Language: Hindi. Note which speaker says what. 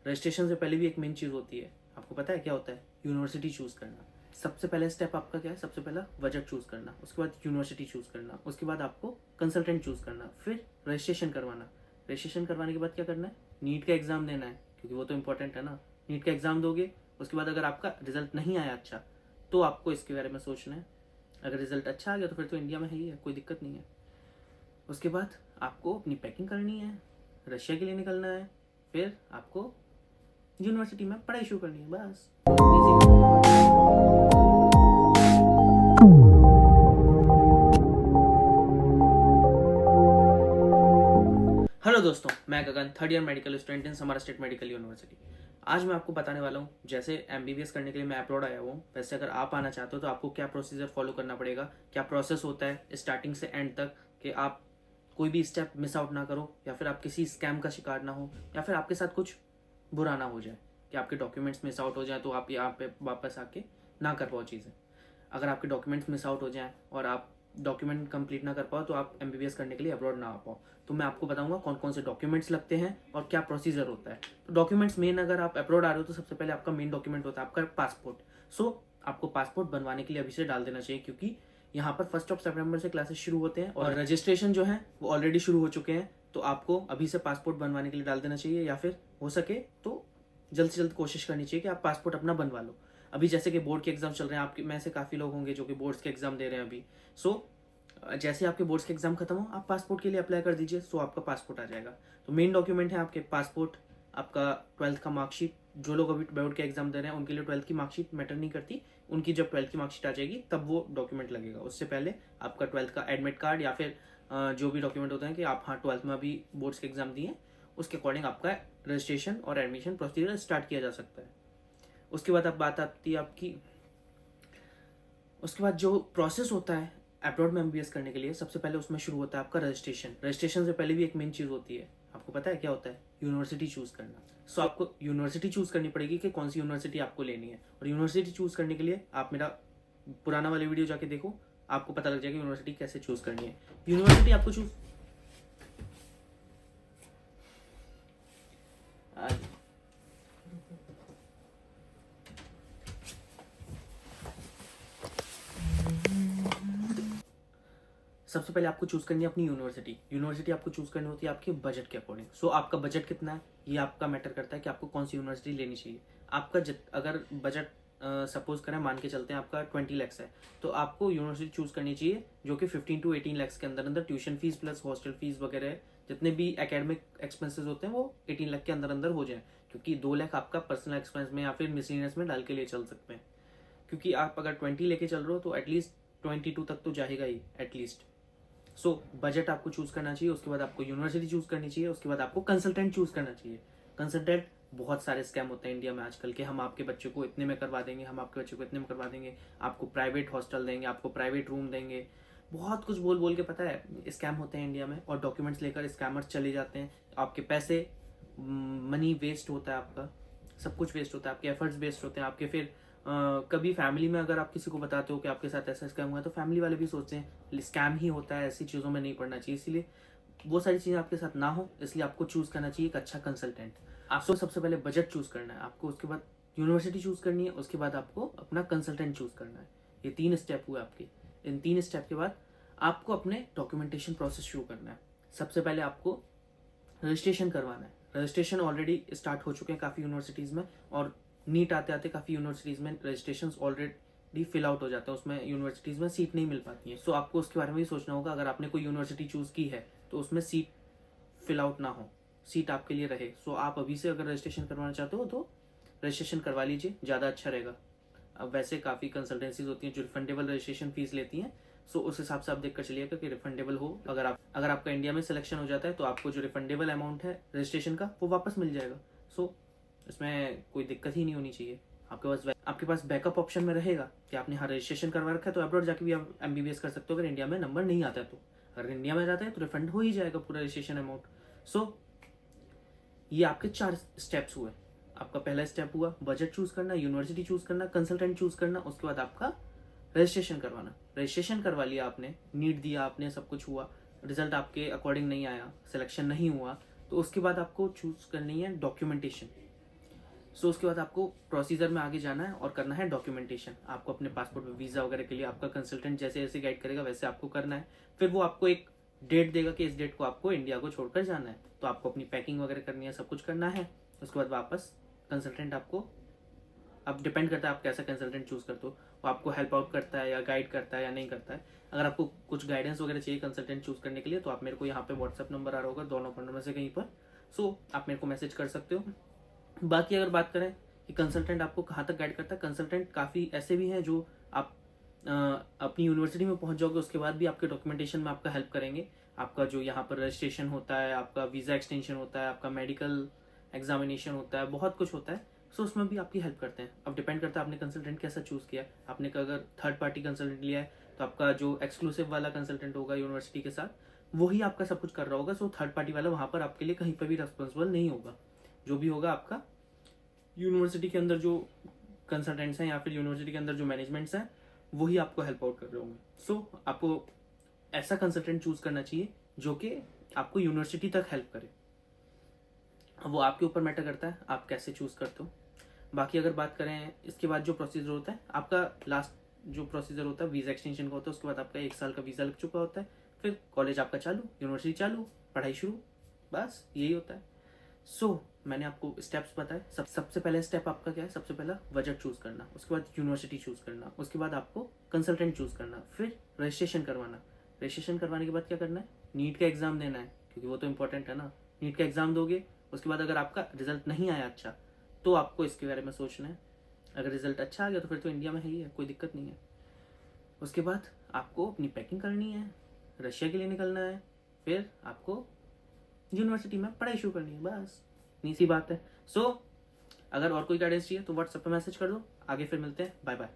Speaker 1: रजिस्ट्रेशन से पहले भी एक मेन चीज़ होती है, आपको पता है क्या होता है? यूनिवर्सिटी चूज़ करना। सबसे पहले स्टेप आपका क्या है? सबसे पहला बजट चूज़ करना, उसके बाद यूनिवर्सिटी चूज़ करना, उसके बाद आपको कंसल्टेंट चूज़ करना, फिर रजिस्ट्रेशन करवाना। रजिस्ट्रेशन करवाने के बाद क्या करना है? नीट का एग्ज़ाम देना है, क्योंकि वो तो इंपॉर्टेंट है ना। नीट का एग्ज़ाम दोगे, उसके बाद अगर आपका रिजल्ट नहीं आया अच्छा, तो आपको इसके बारे में सोचना है। अगर रिजल्ट अच्छा आ गया तो फिर तो इंडिया में ही है, कोई दिक्कत नहीं है। उसके बाद आपको अपनी पैकिंग करनी है, रशिया के लिए निकलना है, फिर आपको यूनिवर्सिटी में पढ़ाई शुरू करनी है, बस इजी। हेलो दोस्तों, मैं Gagan, third year medical student in Samara state medical university. आज मैं आपको बताने वाला हूँ, जैसे एमबीबीएस करने के लिए मैं अब्रॉड आया हूँ, वैसे अगर आप आना चाहते हो तो आपको क्या प्रोसीजर फॉलो करना पड़ेगा, क्या प्रोसेस होता है स्टार्टिंग से एंड तक, कि आप कोई भी स्टेप मिस आउट ना करो, या फिर आप किसी स्कैम का शिकार ना हो, या फिर आपके साथ कुछ बुरा ना हो जाए कि आपके डॉक्यूमेंट्स मिस आउट हो जाए तो आप यहाँ पे वापस आके ना कर पाओ चीज़ें। अगर आपके डॉक्यूमेंट्स मिस आउट हो जाएं और आप डॉक्यूमेंट कंप्लीट ना कर पाओ तो आप एमबीबीएस करने के लिए अब्रॉड ना आ पाओ। तो मैं आपको बताऊंगा कौन कौन से डॉक्यूमेंट्स लगते हैं और क्या प्रोसीजर होता है। तो डॉक्यूमेंट्स मेन, अगर आप अब्रॉड आ रहे हो तो सबसे पहले आपका मेन डॉक्यूमेंट होता है आपका पासपोर्ट। सो आपको पासपोर्ट बनवाने के लिए अभी से डाल देना चाहिए, क्योंकि यहाँ पर 1 सितंबर से क्लासेस शुरू होते हैं और रजिस्ट्रेशन जो है वो ऑलरेडी शुरू हो चुके हैं। तो आपको अभी से पासपोर्ट बनवाने के लिए डाल देना चाहिए, या फिर हो सके तो जल्द से जल्द कोशिश करनी चाहिए कि आप पासपोर्ट अपना बनवा लो। अभी जैसे कि बोर्ड के एग्जाम चल रहे हैं, आपके में से काफ़ी लोग होंगे जो कि बोर्ड्स के एग्जाम दे रहे हैं अभी। सो जैसे आपके बोर्ड्स के एग्जाम खत्म हो, आप पासपोर्ट के लिए अप्लाई कर दीजिए, सो आपका पासपोर्ट आ जाएगा। तो मेन डॉक्यूमेंट है आपके पासपोर्ट, आपका 12th का मार्कशीट। जो लोग अभी बोर्ड के एग्जाम दे रहे हैं उनके लिए 12th की मार्कशीट मैटर नहीं करती, उनकी जब 12th की मार्कशीट आ जाएगी तब वो डॉक्यूमेंट लगेगा। उससे पहले आपका 12th का एडमिट कार्ड या फिर जो भी डॉक्यूमेंट होते हैं कि आप हाँ 12th में अभी बोर्ड्स के एग्जाम दिए, उसके अकॉर्डिंग आपका रजिस्ट्रेशन और एडमिशन प्रोसीजर स्टार्ट किया जा सकता है। उसके बाद अब बात आती है आपकी, उसके बाद जो प्रोसेस होता है अब्रॉड में एमबीबीएस करने के लिए, सबसे पहले उसमें शुरू होता है आपका रजिस्ट्रेशन। रजिस्ट्रेशन से पहले भी एक मेन चीज़ होती है, आपको पता है क्या होता है? यूनिवर्सिटी चूज़ करना। सो आपको यूनिवर्सिटी चूज़ करनी पड़ेगी कि कौन सी यूनिवर्सिटी आपको लेनी है। और यूनिवर्सिटी चूज़ करने के लिए आप मेरा पुराना वाले वीडियो जाके देखो, आपको पता लग जाएगा यूनिवर्सिटी कैसे चूज़ करनी है। यूनिवर्सिटी आपको चूज़ सबसे पहले आपको चूज करनी है अपनी यूनिवर्सिटी। यूनिवर्सिटी आपको चूज करनी होती है आपके बजट के अकॉर्डिंग। सो आपका बजट कितना है ये आपका मैटर करता है कि आपको कौन सी यूनिवर्सिटी लेनी चाहिए। आपका अगर बजट सपोज करें, मान के चलते हैं आपका 20 लैक्स है, तो आपको यूनिवर्सिटी चूज करनी चाहिए जो कि 15 to 18 लैक्स के अंदर अंदर tuition fees plus hostel fees वगैरह जितने भी एकेडमिक एक्सपेंसेस होते हैं वो 18 लाख के अंदर अंदर हो जाए, क्योंकि 2 लाख आपका पर्सनल एक्सपेंस में या फिर मिसलिनियस में डाल के ले चल सकते हैं। क्योंकि आप अगर 20 लेके चल रहे हो तो एटलीस्ट 22 तक तो जाएगा ही एटलीस्ट। सो बजट आपको चूज करना चाहिए, उसके बाद आपको यूनिवर्सिटी चूज करनी चाहिए, उसके बाद आपको कंसल्टेंट चूज करना चाहिए। कंसल्टेंट, बहुत सारे स्कैम होते हैं इंडिया में आजकल के, हम आपके बच्चे को इतने में करवा देंगे, हम आपके बच्चे को इतने में करवा देंगे, आपको प्राइवेट हॉस्टल देंगे, आपको प्राइवेट रूम देंगे, बहुत कुछ बोल बोल के, पता है स्कैम होते हैं इंडिया में। और डॉक्यूमेंट्स लेकर स्कैमर्स चले जाते हैं, आपके पैसे मनी वेस्ट होता है, आपका सब कुछ वेस्ट होता है, आपके एफर्ट्स वेस्ट होते हैं आपके। फिर कभी फैमिली में अगर आप किसी को बताते हो कि आपके साथ ऐसा स्कैम हुआ है, तो फैमिली वाले भी सोचते हैं स्कैम ही होता है, ऐसी चीज़ों में नहीं पड़ना चाहिए। इसीलिए वो सारी चीज़ें आपके साथ ना हो, इसलिए आपको चूज़ करना चाहिए एक अच्छा कंसल्टेंट। आपको सबसे पहले बजट चूज़ करना है आपको, उसके बाद यूनिवर्सिटी चूज़ करनी है, उसके बाद आपको अपना कंसल्टेंट चूज़ करना है। ये 3 स्टेप हुए आपके। इन 3 स्टेप के बाद आपको अपने डॉक्यूमेंटेशन प्रोसेस शुरू करना है। सबसे पहले आपको रजिस्ट्रेशन करवाना है। रजिस्ट्रेशन ऑलरेडी स्टार्ट हो चुके हैं काफ़ी यूनिवर्सिटीज़ में, और नीट आते आते काफ़ी यूनिवर्सिटीज़ में रजिस्ट्रेशन ऑलरेडी फिल आउट हो जाता है, उसमें यूनिवर्सिटीज़ में सीट नहीं मिल पाती है। सो आपको उसके बारे में भी सोचना होगा, अगर आपने कोई यूनिवर्सिटी चूज़ की है तो उसमें सीट फिल आउट ना हो, सीट आपके लिए रहे। सो आप अभी से अगर रजिस्ट्रेशन करवाना चाहते हो तो रजिस्ट्रेशन करवा लीजिए, ज़्यादा अच्छा रहेगा। अब वैसे काफ़ी कंसल्टेंसीज होती हैं जो रिफंडेबल रजिस्ट्रेशन फीस लेती हैं, सो उस हिसाब से आप देखकर चलिएगा कि रिफंडेबल हो। अगर आपका इंडिया में सिलेक्शन हो जाता है तो आपको जो रिफंडेबल अमाउंट है रजिस्ट्रेशन का वो वापस मिल जाएगा। सो इसमें कोई दिक्कत ही नहीं होनी चाहिए। आपके पास बैकअप ऑप्शन में रहेगा कि आपने हाँ रजिस्ट्रेशन करवा रखा है तो अब्रॉड जाके भी आप एमबीबीएस कर सकते हो अगर इंडिया में नंबर नहीं आता है तो। अगर इंडिया में जाता है तो रिफंड हो ही जाएगा पूरा रजिस्ट्रेशन अमाउंट। सो ये आपके 4 स्टेप्स हुए। आपका पहला स्टेप हुआ बजट चूज करना, यूनिवर्सिटी चूज करना, कंसल्टेंट चूज करना, उसके बाद आपका रजिस्ट्रेशन करवाना। रजिस्ट्रेशन करवा लिया आपने, नीट दिया आपने, सब कुछ हुआ, रिजल्ट आपके अकॉर्डिंग नहीं आया, सिलेक्शन नहीं हुआ, तो उसके बाद आपको चूज करनी है डॉक्यूमेंटेशन। सो उसके बाद आपको प्रोसीजर में आगे जाना है और करना है डॉक्यूमेंटेशन। आपको अपने पासपोर्ट वीज़ा वगैरह के लिए आपका कंसल्टेंट जैसे जैसे गाइड करेगा वैसे आपको करना है। फिर वो आपको एक डेट देगा कि इस डेट को आपको इंडिया को छोड़कर जाना है, तो आपको अपनी पैकिंग वगैरह करनी है, सब कुछ करना है। उसके बाद वापस कंसल्टेंट आपको, अब डिपेंड करता है आप कैसा कंसल्टेंट चूज करते हो, वो आपको हेल्प आउट करता है या गाइड करता है या नहीं करता है। अगर आपको कुछ गाइडेंस वगैरह चाहिए कंसल्टेंट चूज करने के लिए तो आप मेरे को यहाँ पे व्हाट्सअप नंबर आ रहा होगा दोनों नंबर में से कहीं पर, सो आप मेरे को मैसेज कर सकते हो। बाकी अगर बात करें कि कंसल्टेंट आपको कहाँ तक गाइड करता है, कंसल्टेंट काफ़ी ऐसे भी हैं जो आप अपनी यूनिवर्सिटी में पहुंच जाओगे उसके बाद भी आपके डॉक्यूमेंटेशन में आपका हेल्प करेंगे। आपका जो यहाँ पर रजिस्ट्रेशन होता है, आपका वीज़ा एक्सटेंशन होता है, आपका मेडिकल एग्जामिनेशन होता है, बहुत कुछ होता है। सो उसमें भी आपकी हेल्प करते हैं। अब डिपेंड करता है आपने कंसल्टेंट कैसा चूज़ किया। आपने अगर थर्ड पार्टी कंसल्टेंट लिया है तो आपका जो एक्सक्लूसिव वाला कंसल्टेंट होगा यूनिवर्सिटी के साथ वही आपका सब कुछ कर रहा होगा। सो थर्ड पार्टी वाला वहाँ पर आपके लिए कहीं पर भी रिस्पॉन्सिबल नहीं होगा। जो भी होगा आपका यूनिवर्सिटी के अंदर जो कंसल्टेंट्स हैं या फिर यूनिवर्सिटी के अंदर जो मैनेजमेंट्स हैं वही आपको हेल्प आउट कर रहे होंगे। सो आपको ऐसा कंसल्टेंट चूज करना चाहिए जो कि आपको यूनिवर्सिटी तक हेल्प करे। अब वो आपके ऊपर मैटर करता है आप कैसे चूज करते हो। बाकी अगर बात करें इसके बाद जो प्रोसीजर होता है, आपका लास्ट जो प्रोसीजर होता है वीज़ा एक्सटेंशन का होता है। उसके बाद आपका 1 साल का वीज़ा लग चुका होता है, फिर कॉलेज आपका चालू, यूनिवर्सिटी चालू, पढ़ाई शुरू, बस यही होता है। सो मैंने आपको स्टेप्स बताए। सबसे पहले स्टेप आपका क्या है, सबसे पहला बजट चूज करना, उसके बाद यूनिवर्सिटी चूज करना, उसके बाद आपको कंसल्टेंट चूज करना, फिर रजिस्ट्रेशन करवाना। रजिस्ट्रेशन करवाने के बाद क्या करना है, नीट का एग्जाम देना है क्योंकि वो तो इंपॉर्टेंट है ना। नीट का एग्जाम दोगे, उसके बाद अगर आपका रिजल्ट नहीं आया अच्छा तो आपको इसके बारे में सोचना है। अगर रिजल्ट अच्छा आ गया तो फिर तो इंडिया में है ही है, कोई दिक्कत नहीं है। उसके बाद आपको अपनी पैकिंग करनी है, रशिया के लिए निकलना है, फिर आपको यूनिवर्सिटी में पढ़ाई शुरू करनी है, बस इतनी सी बात है। सो अगर और कोई गाइडेंस चाहिए तो व्हाट्सएप पे मैसेज कर दो। आगे फिर मिलते हैं, बाय बाय।